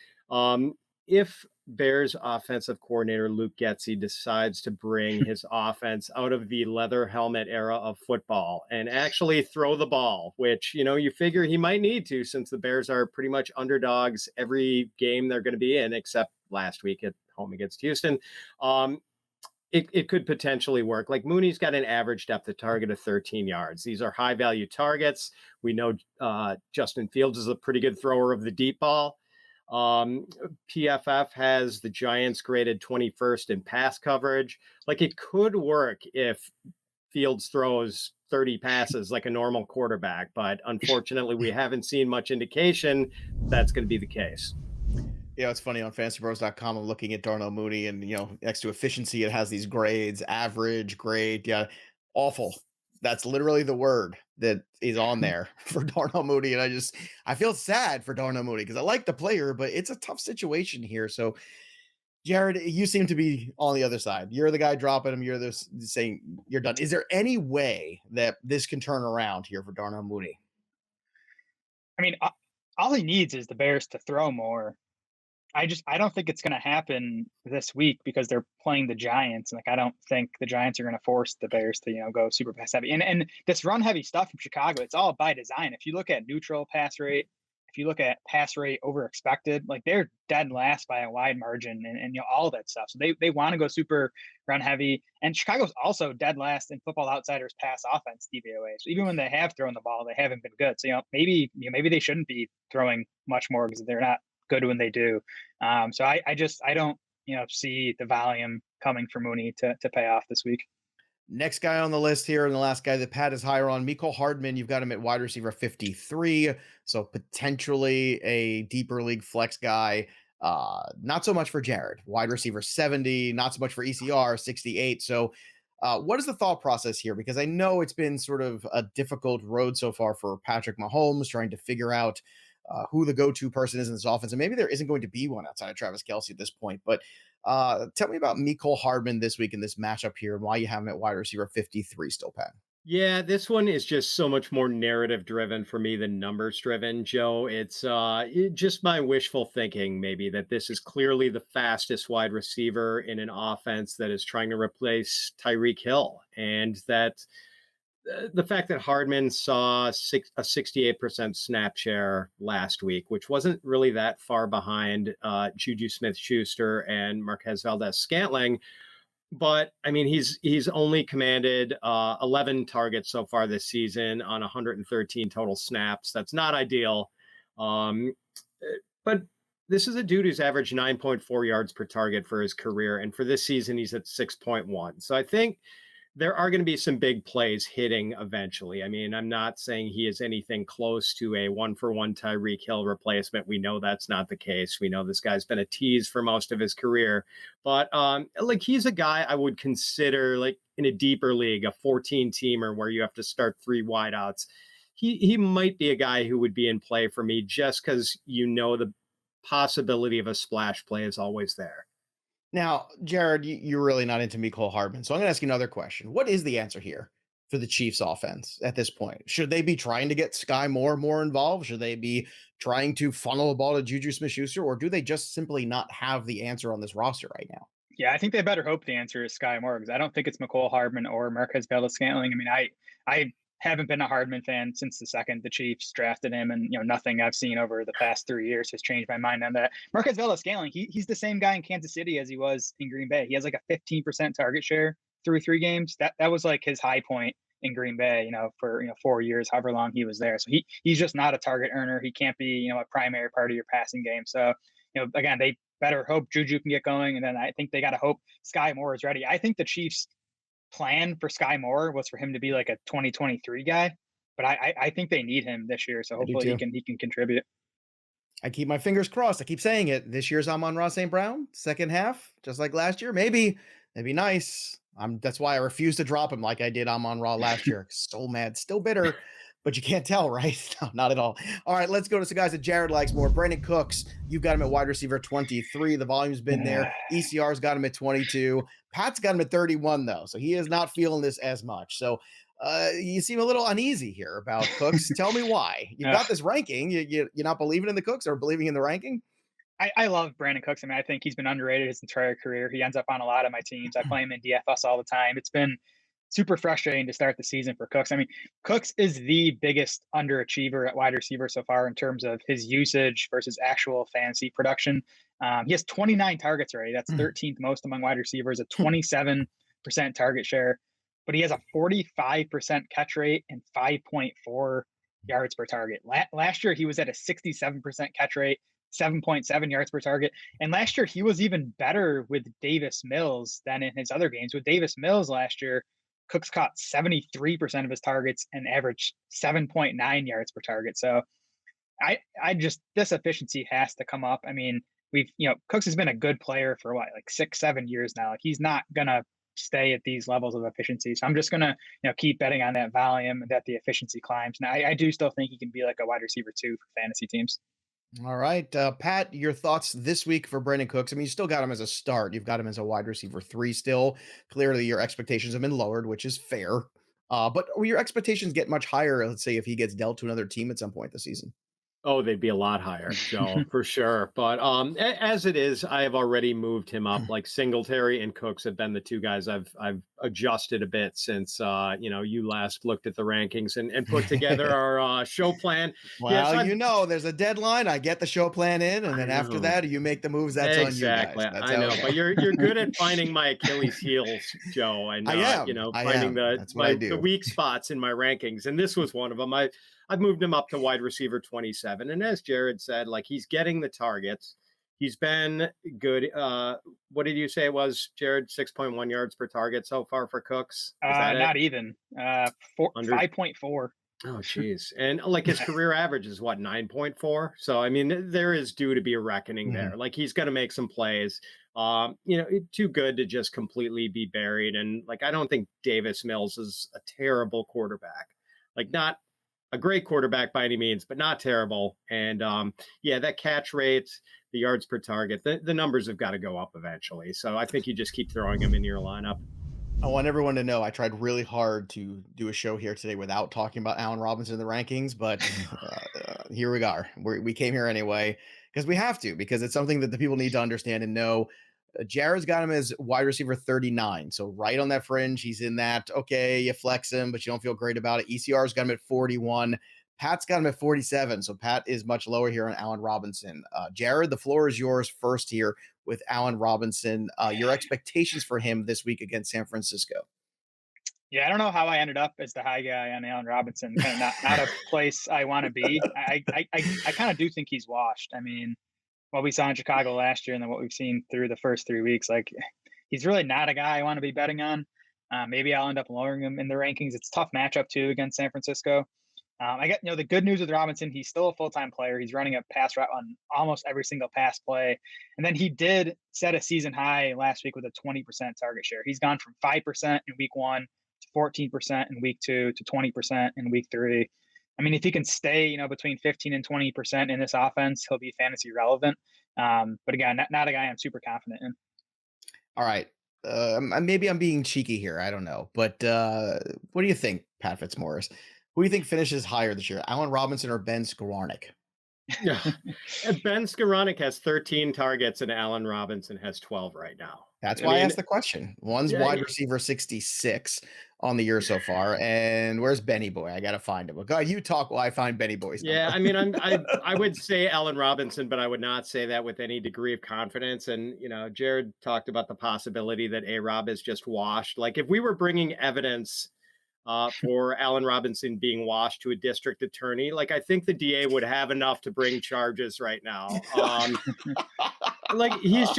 If Bears offensive coordinator Luke Getsy decides to bring his offense out of the leather helmet era of football and actually throw the ball, which, you figure he might need to, since the Bears are pretty much underdogs every game they're going to be in, except last week at home against Houston. It could potentially work. Mooney's got an average depth of target of 13 yards. These are high value targets. We know Justin Fields is a pretty good thrower of the deep ball. PFF has the Giants graded 21st in pass coverage. It could work if Fields throws 30 passes like a normal quarterback, but unfortunately we haven't seen much indication that's going to be the case. Yeah, it's funny, on fantasypros.com, I'm looking at Darnell Mooney, and, next to efficiency, it has these grades: average, great, awful. That's literally the word that is on there for Darnell Mooney. And I feel sad for Darnell Mooney because I like the player, but it's a tough situation here. So, Jared, you seem to be on the other side. You're the guy dropping him. You're saying you're done. Is there any way that this can turn around here for Darnell Mooney? I mean, all he needs is the Bears to throw more. I don't think it's going to happen this week because they're playing the Giants. I don't think the Giants are going to force the Bears to, go super pass heavy. And this run heavy stuff from Chicago, it's all by design. If you look at neutral pass rate, if you look at pass rate over expected, like they're dead last by a wide margin, and all that stuff. So they want to go super run heavy. And Chicago's also dead last in Football Outsiders pass offense DVOA. So even when they have thrown the ball, they haven't been good. So maybe they shouldn't be throwing much more because they're not good when they do. So I don't see the volume coming for Mooney to pay off this week. Next guy on the list here, and the last guy that Pat is higher on, Mecole Hardman. You've got him at wide receiver 53, so potentially a deeper league flex guy. Not so much for Jared, wide receiver 70, not so much for ECR 68. So, what is the thought process here? Because I know it's been sort of a difficult road so far for Patrick Mahomes trying to figure out who the go-to person is in this offense, and maybe there isn't going to be one outside of Travis Kelce at this point. But tell me about Mecole Hardman this week in this matchup here, and why you have him at wide receiver 53 still, Pat. Yeah, this one is just so much more narrative driven for me than numbers driven, Joe. It's just my wishful thinking, maybe, that this is clearly the fastest wide receiver in an offense that is trying to replace Tyreek Hill, and that the fact that Hardman saw a 68% snap share last week, which wasn't really that far behind Juju Smith-Schuster and Marquez Valdez-Scantling. But I mean, he's only commanded 11 targets so far this season on 113 total snaps. That's not ideal. But this is a dude who's averaged 9.4 yards per target for his career. And for this season, he's at 6.1. So I think there are going to be some big plays hitting eventually. I mean, I'm not saying he is anything close to a one-for-one Tyreek Hill replacement. We know that's not the case. We know this guy's been a tease for most of his career. But he's a guy I would consider, like, in a deeper league, a 14-teamer where you have to start 3 wideouts. He might be a guy who would be in play for me just because the possibility of a splash play is always there. Now, Jared, you're really not into Mecole Hardman, so I'm going to ask you another question. What is the answer here for the Chiefs offense at this point? Should they be trying to get Sky Moore more involved? Should they be trying to funnel a ball to Juju Smith-Schuster, or do they just simply not have the answer on this roster right now? Yeah, I think they better hope the answer is Sky Moore, because I don't think it's Mecole Hardman or Marquez Valdez-Scantling. I mean, I haven't been a Hardman fan since the second the Chiefs drafted him, and nothing I've seen over the past 3 years has changed my mind on that. Marquez Valdez-Scantling, he's the same guy in Kansas City as he was in Green Bay. He has like a 15% target share through 3 games. That was like his high point in Green Bay, for 4 years, however long he was there. So he's just not a target earner. He can't be a primary part of your passing game. So again, they better hope Juju can get going, and then I think they got to hope Sky Moore is ready. I think the Chiefs' plan for Sky Moore was for him to be like a 2023 guy, but I think they need him this year, so hopefully he can contribute. I keep my fingers crossed. I keep saying it. This year's Amon-Ra St. Brown, second half, just like last year. Maybe that'd be nice. That's why I refuse to drop him like I did Amon-Ra last year. So mad, still bitter, but you can't tell, right? No, not at all. All right, let's go to some guys that Jared likes more. Brandin Cooks, you've got him at wide receiver 23. The volume's been there. ECR's got him at 22. Pat's got him at 31, though, so he is not feeling this as much. So you seem a little uneasy here about Cooks. Tell me why. You've got this ranking. You're not believing in the Cooks or believing in the ranking? I love Brandin Cooks. I mean, I think he's been underrated his entire career. He ends up on a lot of my teams. I play him in DFS all the time. It's been super frustrating to start the season for Cooks. I mean, Cooks is the biggest underachiever at wide receiver so far in terms of his usage versus actual fantasy production. He has 29 targets already. That's 13th most among wide receivers, a 27% target share, but he has a 45% catch rate and 5.4 yards per target. Last year, he was at a 67% catch rate, 7.7 yards per target. And last year, he was even better with Davis Mills than in his other games. With Davis Mills last year, Cooks caught 73% of his targets and averaged 7.9 yards per target. So this efficiency has to come up. I mean, Cooks has been a good player for like 6-7 years now. Like, he's not going to stay at these levels of efficiency. So I'm just going to, keep betting on that volume and that the efficiency climbs. Now, I do still think he can be like a wide receiver 2 for fantasy teams. All right. Pat, your thoughts this week for Brandin Cooks? I mean, you still got him as a start. You've got him as a wide receiver 3 still. Clearly, your expectations have been lowered, which is fair. But will your expectations get much higher, let's say, if he gets dealt to another team at some point this season? Oh, they'd be a lot higher, Joe, for sure. But as it is, I have already moved him up. Like Singletary and Cooks have been the two guys I've adjusted a bit since you last looked at the rankings and put together our show plan. Yes, Well, there's a deadline. I get the show plan in, and I then after know. that, you make the moves. That's on you guys. Exactly. That's I how know, it but goes. you're good at finding my Achilles heels, Joe, and I am. I finding am. That's what I the do. weak spots in my rankings. And this was one of them. I've moved him up to wide receiver 27. And as Jared said, like he's getting the targets. He's been good. What did you say it was, Jared? 6.1 yards per target so far for Cooks. Is that Not it? even. Under 5.4. Oh, geez. And like his career average is what, 9.4? So, I mean, there is due to be a reckoning there. Like he's going to make some plays. Too good to just completely be buried. And like, I don't think Davis Mills is a terrible quarterback. Like, not a great quarterback by any means, but not terrible. And that catch rate, the yards per target, the numbers have got to go up eventually. So I think you just keep throwing him into your lineup. I want everyone to know I tried really hard to do a show here today without talking about Allen Robinson in the rankings, but here we are. We came here anyway because we have to, because it's something that the people need to understand and know. Jared's got him as wide receiver 39. So right on that fringe, he's in that, okay, you flex him, but you don't feel great about it. ECR's got him at 41. Pat's got him at 47. So Pat is much lower here on Allen Robinson. Jared, the floor is yours first here with Allen Robinson. Your expectations for him this week against San Francisco. Yeah, I don't know how I ended up as the high guy on Allen Robinson. Kind of not a place I want to be. I kind of do think he's washed. I mean, what we saw in Chicago last year and then what we've seen through the first 3 weeks, like he's really not a guy I want to be betting on. Maybe I'll end up lowering him in the rankings. It's a tough matchup too against San Francisco. I get, the good news with Robinson, he's still a full-time player. He's running a pass route on almost every single pass play. And then he did set a season high last week with a 20% target share. He's gone from 5% in week 1 to 14% in week 2 to 20% in week 3. I mean, if he can stay, between 15 and 20% in this offense, he'll be fantasy relevant. But again, not a guy I'm super confident in. All right. Maybe I'm being cheeky here. I don't know. But what do you think, Pat Fitzmaurice? Who do you think finishes higher this year, Allen Robinson or Ben Skowronek? Yeah. Ben Skowronek has 13 targets and Allen Robinson has 12 right now. That's why I asked the question. One's wide receiver 66 on the year so far. And where's Benny Boy? I got to find him. Well, God, you talk while I find Benny Boy's number. Yeah, I mean, I would say Allen Robinson, but I would not say that with any degree of confidence. And, Jared talked about the possibility that A-Rob is just washed. Like if we were bringing evidence for Allen Robinson being washed to a district attorney, like I think the DA would have enough to bring charges right now. Like he's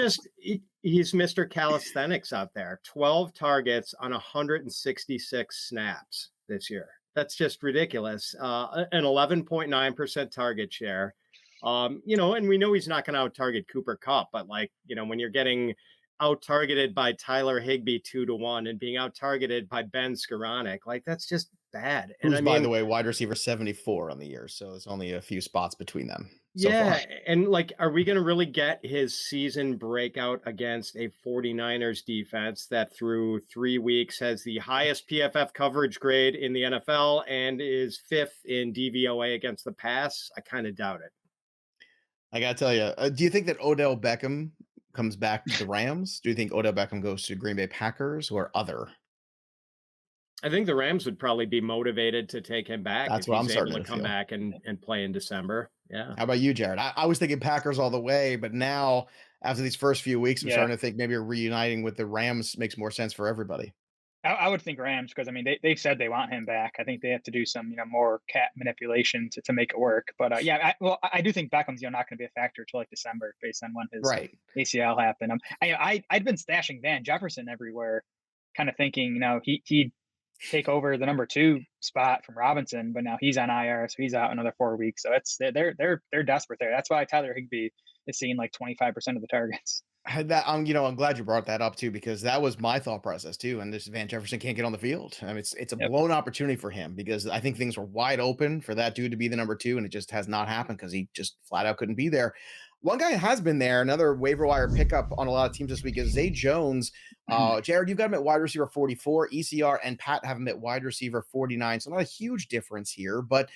Mr. Calisthenics out there. 12 targets on 166 snaps this year. That's just ridiculous. An 11.9% target share. And we know he's not going to out target Cooper Kupp, but when you're getting out targeted by Tyler Higbee 2-1 and being out targeted by Ben Skowronek, like that's just bad. Who's, by the way, wide receiver 74 on the year, so there's only a few spots between them. Yeah, and are we going to really get his season breakout against a 49ers defense that through 3 weeks has the highest PFF coverage grade in the NFL and is 5th in DVOA against the pass? I kind of doubt it. I got to tell you, do you think that Odell Beckham comes back to the Rams? Do you think Odell Beckham goes to Green Bay Packers or other? I think the Rams would probably be motivated to take him back. That's what I'm starting to come back and play in December. Yeah. How about you, Jared? I was thinking Packers all the way, but now after these first few weeks, I'm starting to think maybe reuniting with the Rams makes more sense for everybody. I would think Rams because, I mean, they said they want him back. I think they have to do some, more cat manipulation to make it work. But I do think Beckham's, not going to be a factor till December based on when his ACL happened. I'd been stashing Van Jefferson everywhere, kind of thinking, he'd take over the number 2 spot from Robinson, but now he's on IR, so he's out another 4 weeks. So they're desperate there. That's why Tyler Higbee is seeing 25% of the targets. I'm glad you brought that up too, because that was my thought process too. And this Van Jefferson can't get on the field. I mean, it's a blown opportunity for him because I think things were wide open for that dude to be the number 2, and it just has not happened because he just flat out couldn't be there. One guy has been there. Another waiver wire pickup on a lot of teams this week is Zay Jones. Jared, you've got him at wide receiver 44. ECR and Pat have him at wide receiver 49. So not a huge difference here. But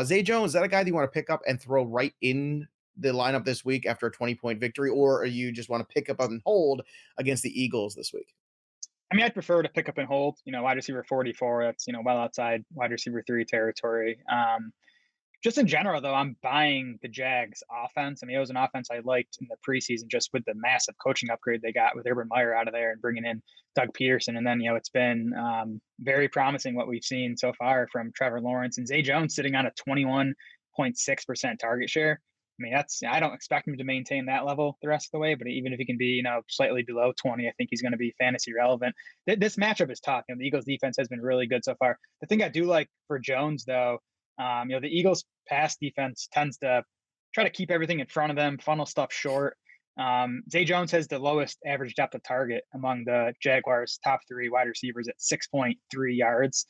Zay Jones, is that a guy that you want to pick up and throw right in the lineup this week after a 20-point victory? Or you just want to pick up and hold against the Eagles this week? I mean, I'd prefer to pick up and hold, wide receiver 44. That's, well outside wide receiver 3 territory. Just in general, though, I'm buying the Jags offense. I mean, it was an offense I liked in the preseason just with the massive coaching upgrade they got with Urban Meyer out of there and bringing in Doug Peterson. And then, it's been very promising what we've seen so far from Trevor Lawrence and Zay Jones sitting on a 21.6% target share. I mean, I don't expect him to maintain that level the rest of the way, but even if he can be, slightly below 20, I think he's going to be fantasy relevant. This matchup is tough. The Eagles defense has been really good so far. The thing I do like for Jones, though, the Eagles pass defense tends to try to keep everything in front of them, funnel stuff short. Zay Jones has the lowest average depth of target among the Jaguars' top 3 wide receivers at 6.3 yards.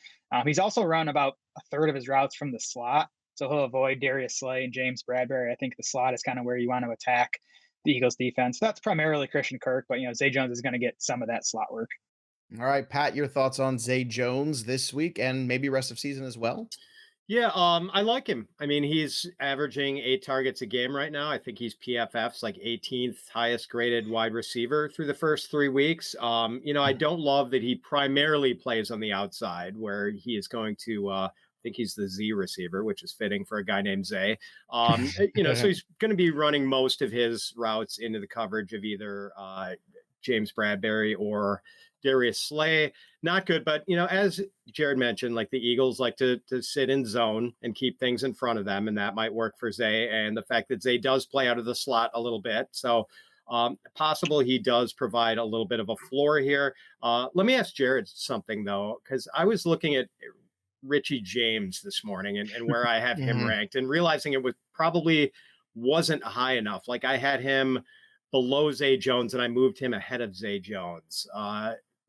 He's also run about a third of his routes from the slot. So he'll avoid Darius Slay and James Bradbury. I think the slot is kind of where you want to attack the Eagles defense. That's primarily Christian Kirk, but Zay Jones is going to get some of that slot work. All right, Pat, your thoughts on Zay Jones this week and maybe rest of season as well? Yeah, I like him. I mean, he's averaging 8 targets a game right now. I think he's PFF's like 18th highest graded wide receiver through the first 3 weeks. I don't love that he primarily plays on the outside where he is going to, I think he's the Z receiver, which is fitting for a guy named Zay. So he's going to be running most of his routes into the coverage of either James Bradbury or Darius Slay. Not good, but as Jared mentioned, like the Eagles like to sit in zone and keep things in front of them, and that might work for Zay. And the fact that Zay does play out of the slot a little bit, so possible he does provide a little bit of a floor here. Let me ask Jared something though, because I was looking at Richie James this morning and where I have him ranked, and realizing it was probably wasn't high enough. Like I had him below Zay Jones, and I moved him ahead of Zay Jones.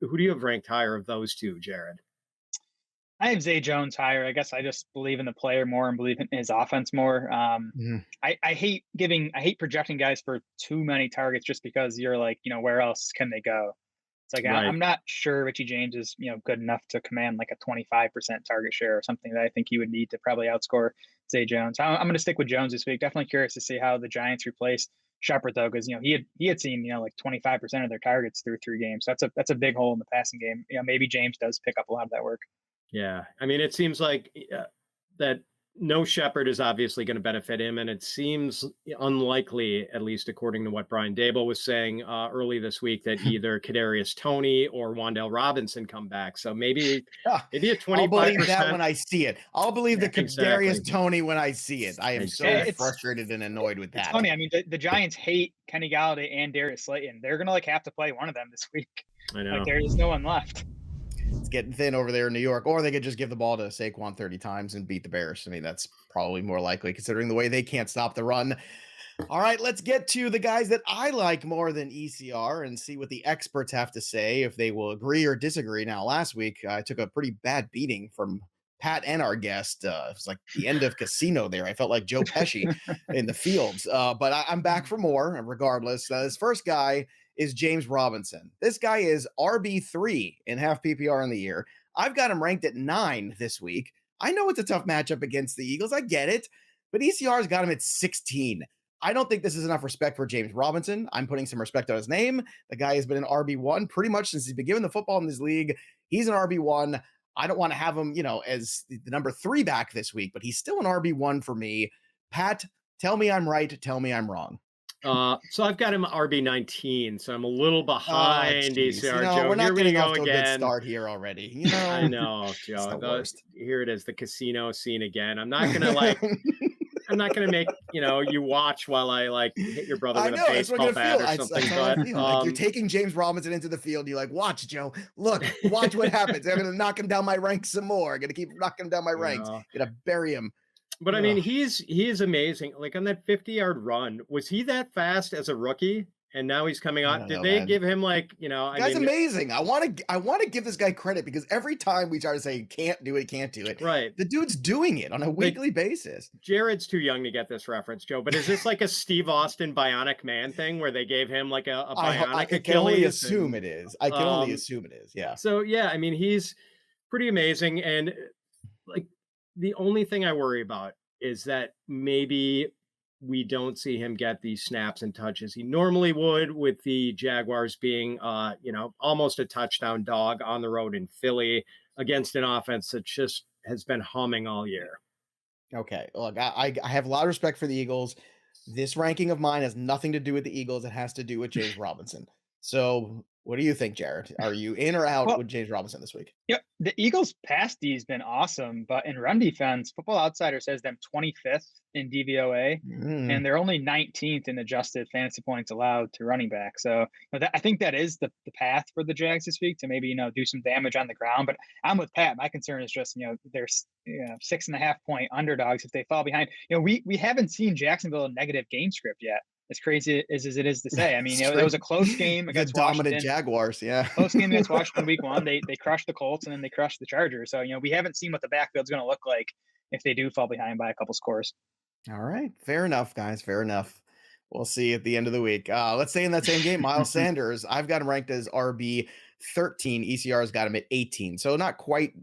Who do you have ranked higher of those two, Jared? I have Zay Jones higher. I guess I just believe in the player more and believe in his offense more. I hate projecting guys for too many targets just because you're like, where else can they go? It's like, right. I'm not sure Richie James is, good enough to command like a 25% target share or something that I think he would need to probably outscore Zay Jones. I'm going to stick with Jones this week. Definitely curious to see how the Giants replace Shepard though, because he had seen like 25% of their targets through 3 games. That's a big hole in the passing game. Maybe James does pick up a lot of that work. Yeah, I mean, it seems like that no Shepard is obviously going to benefit him, and it seems unlikely, at least according to what Brian Daboll was saying early this week, that either Kadarius Toney or Wan'Dale Robinson come back. So maybe a 25%. I'll believe that when I see it. I'll believe the Kadarius Toney when I see it. I am so frustrated and annoyed with that. It's funny. I mean, the Giants hate Kenny Galladay and Darius Slayton. They're going to have to play one of them this week. I know. There's no one left. It's getting thin over there in New York, or they could just give the ball to Saquon 30 times and beat the Bears. I mean, that's probably more likely considering the way they can't stop the run. All right, let's get to the guys that I like more than ECR and see what the experts have to say, if they will agree or disagree. Now, last week, I took a pretty bad beating from Pat and our guest. It was like the end of Casino there. I felt like Joe Pesci in the fields, but I'm back for more regardless. This first guy is James Robinson. This guy is RB3 in half PPR in the year. I've got him ranked at 9 this week. I know it's a tough matchup against the Eagles. I get it, but ECR's got him at 16. I don't think this is enough respect for James Robinson. I'm putting some respect on his name. The guy has been an RB1 pretty much since he's been given the football in this league. He's an RB1. I don't want to have him, as the number 3 back this week, but he's still an RB1 for me. Pat, tell me I'm right. Tell me I'm wrong. So I've got him RB19, so I'm a little behind ECR. Joe, we're not getting off to a good start here already. I know, Joe. Here it is, the casino scene again. I'm not gonna I'm not gonna make you watch while I hit your brother with a baseball bat or something. But you're taking James Robinson into the field. You're like, watch, Joe. Look, watch what happens. I'm gonna knock him down my ranks some more. I'm gonna keep knocking him down my ranks. Gonna bury him. But I mean, he is amazing. Like on that 50-yard run, was he that fast as a rookie? and now he's coming I on. don't Did know, they man. give him like, Guy's amazing. I want to give this guy credit because every time we try to say can't do it, right. the dude's doing it on a weekly basis. Jared's too young to get this reference, Joe, but is this like a Steve Austin Bionic Man thing where they gave him like a bionic I can only Achilles? assume it is. I can only assume it is. Yeah. So yeah, I mean, he's pretty amazing. And like the only thing I worry about is that maybe we don't see him get these snaps and touches he normally would, with the Jaguars being almost a touchdown dog on the road in Philly against an offense that just has been humming all year. Okay. Look, I have a lot of respect for the Eagles. This ranking of mine has nothing to do with the Eagles. It has to do with James Robinson. So what do you think, Jared? Are you in or out Well, with James Robinson this week? yeah, the Eagles' pass D has been awesome, but in run defense, Football Outsider says them 25th in DVOA, Mm, and they're only 19th in adjusted fantasy points allowed to running back. So I think that is the path for the Jags this week to maybe do some damage on the ground. But I'm with Pat. My concern is just they're 6.5 point underdogs if they fall behind. We haven't seen Jacksonville a negative game script yet. As crazy as it is to say, I mean, it was a close game the against dominant Washington. Jaguars, yeah. Close game against Washington week 1. They crushed the Colts and then they crushed the Chargers. So we haven't seen what the backfield's going to look like if they do fall behind by a couple scores. All right. Fair enough, guys. Fair enough. We'll see at the end of the week. Let's say in that same game, Miles Sanders, I've got him ranked as RB 13. ECR's got him at 18. So not quite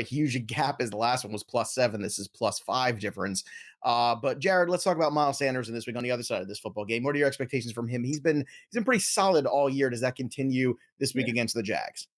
huge a gap as the last one was +7. This is +5 difference. But Jared, let's talk about Miles Sanders in this week on the other side of this football game. What are your expectations from him? He's been pretty solid all year. Does that continue this week against the Jags?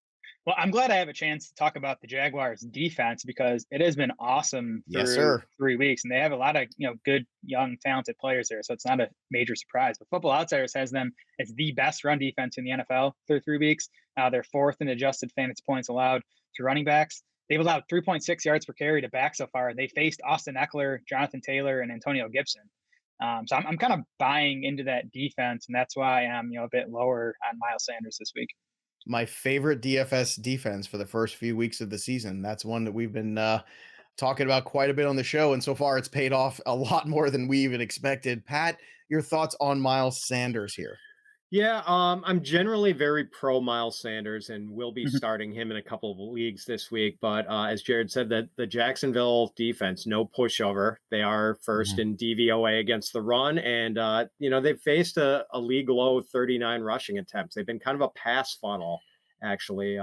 Well, I'm glad I have a chance to talk about the Jaguars defense because it has been awesome for 3 weeks, and they have a lot of good, young, talented players there. So it's not a major surprise. But Football Outsiders has them as the best run defense in the NFL through 3 weeks. They're 4th in adjusted fantasy points allowed to running backs. They've allowed 3.6 yards per carry to back so far. They faced Austin Eckler, Jonathan Taylor, and Antonio Gibson. So I'm kind of buying into that defense, and that's why I'm a bit lower on Miles Sanders this week. My favorite DFS defense for the first few weeks of the season. That's one that we've been talking about quite a bit on the show, and so far it's paid off a lot more than we even expected. Pat, your thoughts on Miles Sanders here? Yeah, I'm generally very pro Miles Sanders and will be starting him in a couple of leagues this week. But as Jared said, that the Jacksonville defense, no pushover. They are first in DVOA against the run, and they've faced a league low 39 rushing attempts. They've been kind of a pass funnel, actually,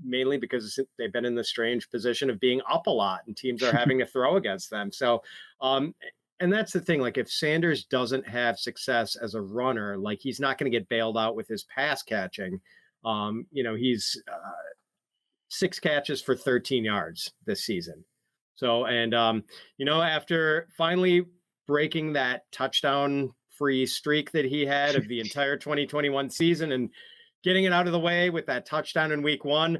mainly because they've been in the strange position of being up a lot, and teams are having to throw against them. So. And that's the thing, like if Sanders doesn't have success as a runner, like he's not going to get bailed out with his pass catching. He's 6 catches for 13 yards this season. So, and, after finally breaking that touchdown free streak that he had of the entire 2021 season and getting it out of the way with that touchdown in week 1,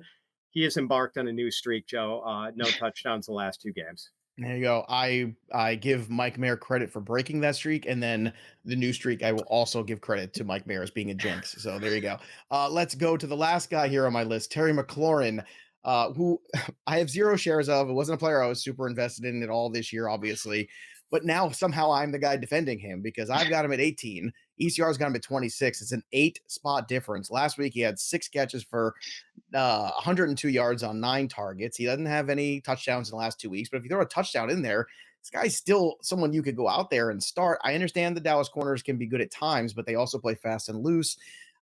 he has embarked on a new streak, Joe. No touchdowns the last 2 games. There you go. I give Mike Mayer credit for breaking that streak, and then the new streak, I will also give credit to Mike Mayer as being a jinx. So there you go. Let's go to the last guy here on my list, Terry McLaurin, who I have 0 shares of. It wasn't a player I was super invested in at all this year, obviously. But now somehow I'm the guy defending him because I've got him at 18. ECR's got him at 26. It's an 8-spot difference. Last week, he had 6 catches for 102 yards on 9 targets. He doesn't have any touchdowns in the last 2 weeks, but if you throw a touchdown in there, this guy's still someone you could go out there and start. I understand the Dallas corners can be good at times, but they also play fast and loose.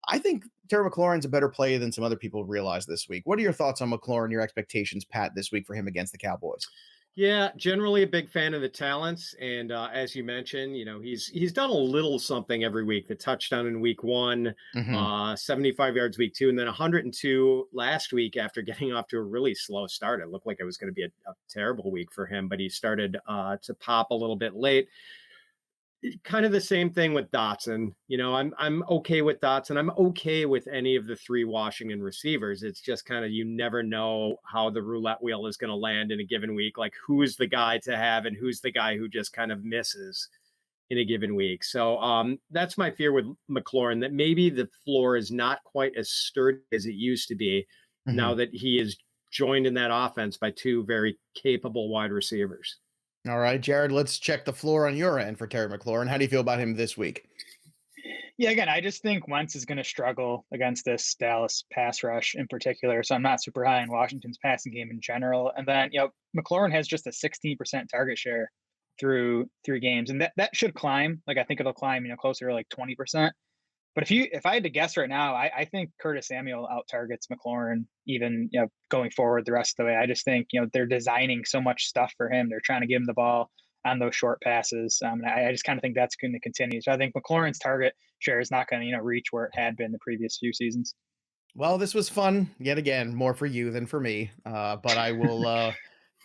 I think Terry McLaurin's a better play than some other people realize this week. What are your thoughts on McLaurin, your expectations, Pat, this week for him against the Cowboys? Yeah, generally a big fan of the talents. And as you mentioned, he's done a little something every week. The touchdown in week 1, 75 yards week 2, and then 102 last week after getting off to a really slow start. It looked like it was going to be a terrible week for him, but he started to pop a little bit late. Kind of the same thing with Dotson. I'm okay with Dotson. I'm okay with any of the 3 Washington receivers. It's just kind of, you never know how the roulette wheel is going to land in a given week. Like who's the guy to have and who's the guy who just kind of misses in a given week. So that's my fear with McLaurin, that maybe the floor is not quite as sturdy as it used to be now that he is joined in that offense by 2 very capable wide receivers. All right, Jared, let's check the floor on your end for Terry McLaurin. How do you feel about him this week? Yeah, again, I just think Wentz is going to struggle against this Dallas pass rush in particular. So I'm not super high on Washington's passing game in general. And then, McLaurin has just a 16% target share through 3 games, and that should climb. Like I think it'll climb, closer to like 20%. But if I had to guess right now, I think Curtis Samuel out targets McLaurin even going forward the rest of the way. I just think they're designing so much stuff for him. They're trying to give him the ball on those short passes. And I just kind of think that's going to continue. So I think McLaurin's target share is not going to reach where it had been the previous few seasons. Well, this was fun yet again, more for you than for me. But I will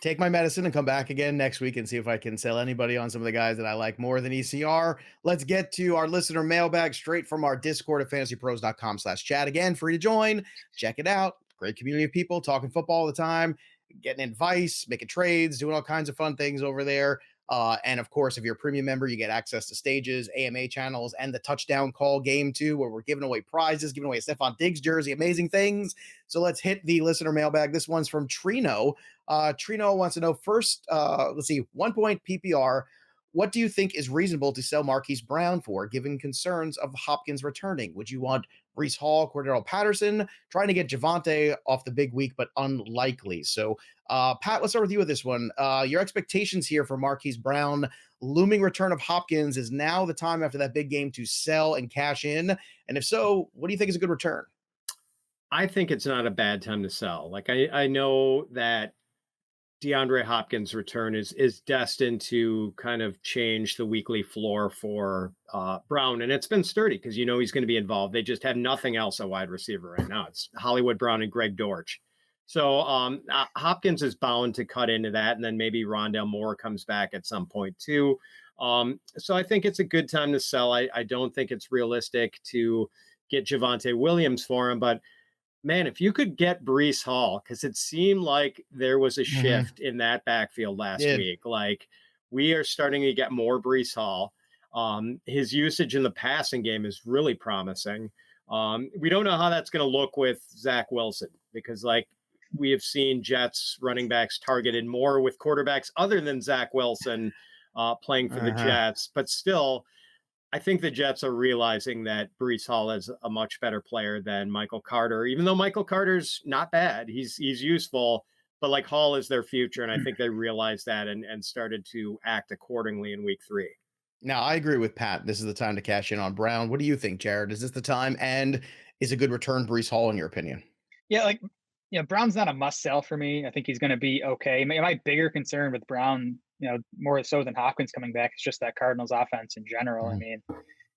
take my medicine and come back again next week and see if I can sell anybody on some of the guys that I like more than ECR. Let's get to our listener mailbag straight from our Discord at fantasypros.com/chat. Again, free to join. Check it out. Great community of people talking football all the time, getting advice, making trades, doing all kinds of fun things over there. And of course, if you're a premium member, you get access to stages, AMA channels, and the touchdown call game too, where we're giving away prizes, giving away a Stephon Diggs jersey, amazing things. So let's hit the listener mailbag. This one's from Trino. Trino wants to know first, let's see, 1 point PPR. What do you think is reasonable to sell Marquise Brown for, given concerns of Hopkins returning? Would you want Breece Hall, Cordero Patterson, trying to get Javonte off the big week, but unlikely? So, Pat, let's start with you with this one. Your expectations here for Marquise Brown, looming return of Hopkins, is now the time after that big game to sell and cash in? And if so, what do you think is a good return? I think it's not a bad time to sell. Like I know that DeAndre Hopkins' return is destined to kind of change the weekly floor for Brown, and it's been sturdy because he's going to be involved. They just have nothing else at wide receiver right now. It's Hollywood Brown and Greg Dortch. So Hopkins is bound to cut into that, and then maybe Rondale Moore comes back at some point too. So I think it's a good time to sell. I don't think it's realistic to get Javonte Williams for him, but man, if you could get Breece Hall, because it seemed like there was a shift in that backfield last week. Like we are starting to get more Breece Hall. His usage in the passing game is really promising. We don't know how that's going to look with Zach Wilson, because like we have seen Jets running backs targeted more with quarterbacks other than Zach Wilson playing for the Jets. But still, I think the Jets are realizing that Breece Hall is a much better player than Michael Carter, even though Michael Carter's not bad. He's useful, but like Hall is their future. And I think they realized that and started to act accordingly in week 3. Now, I agree with Pat. This is the time to cash in on Brown. What do you think, Jared? Is this the time? And is a good return Breece Hall, in your opinion? Yeah, Brown's not a must sell for me. I think he's going to be okay. My bigger concern with Brown, more so than Hopkins coming back, is just that Cardinals offense in general. I mean,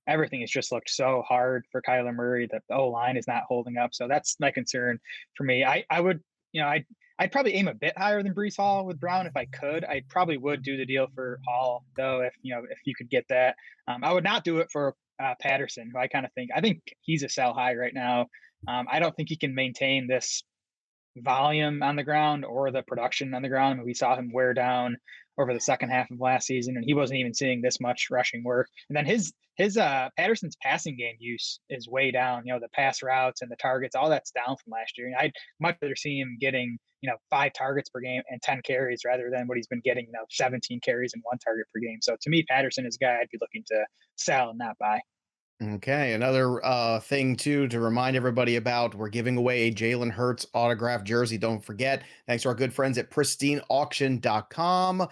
everything has just looked so hard for Kyler Murray that the O-line is not holding up. So that's my concern for me. I would, I'd probably aim a bit higher than Breece Hall with Brown if I could. I probably would do the deal for Hall though, if you could get that. I would not do it for Patterson, who I think he's a sell high right now. I don't think he can maintain this volume on the ground or the production on the ground. I mean, we saw him wear down over the second half of last season, and he wasn't even seeing this much rushing work. And then his Patterson's passing game use is way down. The pass routes and the targets, all that's down from last year. And I'd much rather see him getting 5 targets per game and 10 carries rather than what he's been getting 17 carries and 1 target per game. So to me, Patterson is a guy I'd be looking to sell and not buy. Okay, another thing too to remind everybody about, we're giving away a Jalen Hurts autographed jersey. Don't forget, thanks to our good friends at pristineauction.com.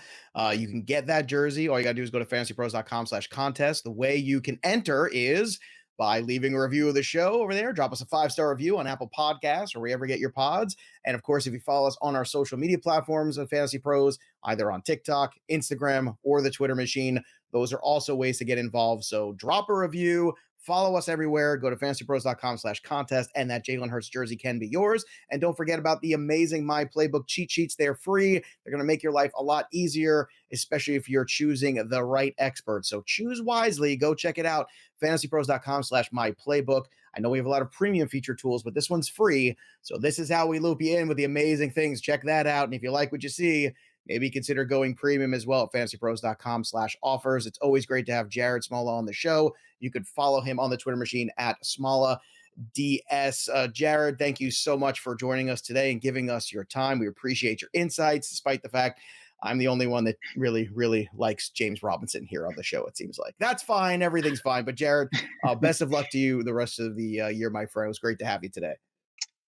You can get that jersey. All you gotta do is go to fantasypros.com/contest. The way you can enter is by leaving a review of the show over there. Drop us a 5-star review on Apple Podcasts or wherever you get your pods. And of course, if you follow us on our social media platforms of Fantasy Pros, either on TikTok, Instagram, or the Twitter machine, those are also ways to get involved. So drop a review, follow us everywhere, go to fantasypros.com/contest, and that Jalen Hurts jersey can be yours. And don't forget about the amazing My Playbook cheat sheets. They're free. They're going to make your life a lot easier, especially if you're choosing the right expert. So choose wisely. Go check it out. fantasypros.com/myplaybook. I know we have a lot of premium feature tools, but this one's free. So this is how we loop you in with the amazing things. Check that out. And if you like what you see, maybe consider going premium as well at fantasypros.com/offers. It's always great to have Jared Smola on the show. You could follow him on the Twitter machine at Smola DS. Jared, thank you so much for joining us today and giving us your time. We appreciate your insights, despite the fact I'm the only one that really, really likes James Robinson here on the show, it seems like. That's fine. Everything's fine. But Jared, best of luck to you the rest of the year, my friend. It was great to have you today.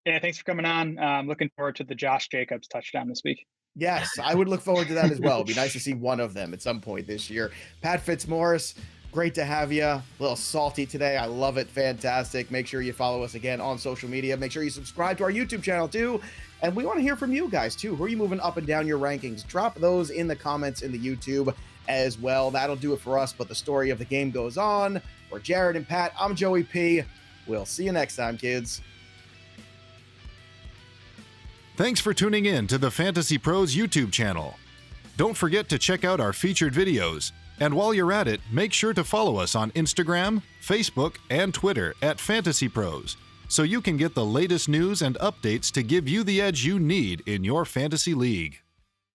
Yeah, thanks for coming on. Looking forward to the Josh Jacobs touchdown this week. Yes, I would look forward to that as well. It'd be nice to see one of them at some point this year. Pat Fitzmaurice, great to have you. A little salty today. I love it. Fantastic. Make sure you follow us again on social media. Make sure you subscribe to our YouTube channel too. And we want to hear from you guys too. Who are you moving up and down your rankings? Drop those in the comments in the YouTube as well. That'll do it for us. But the story of the game goes on. For Jared and Pat, I'm Joey P. We'll see you next time, kids. Thanks for tuning in to the Fantasy Pros YouTube channel. Don't forget to check out our featured videos. And while you're at it, make sure to follow us on Instagram, Facebook, and Twitter at Fantasy Pros, so you can get the latest news and updates to give you the edge you need in your fantasy league.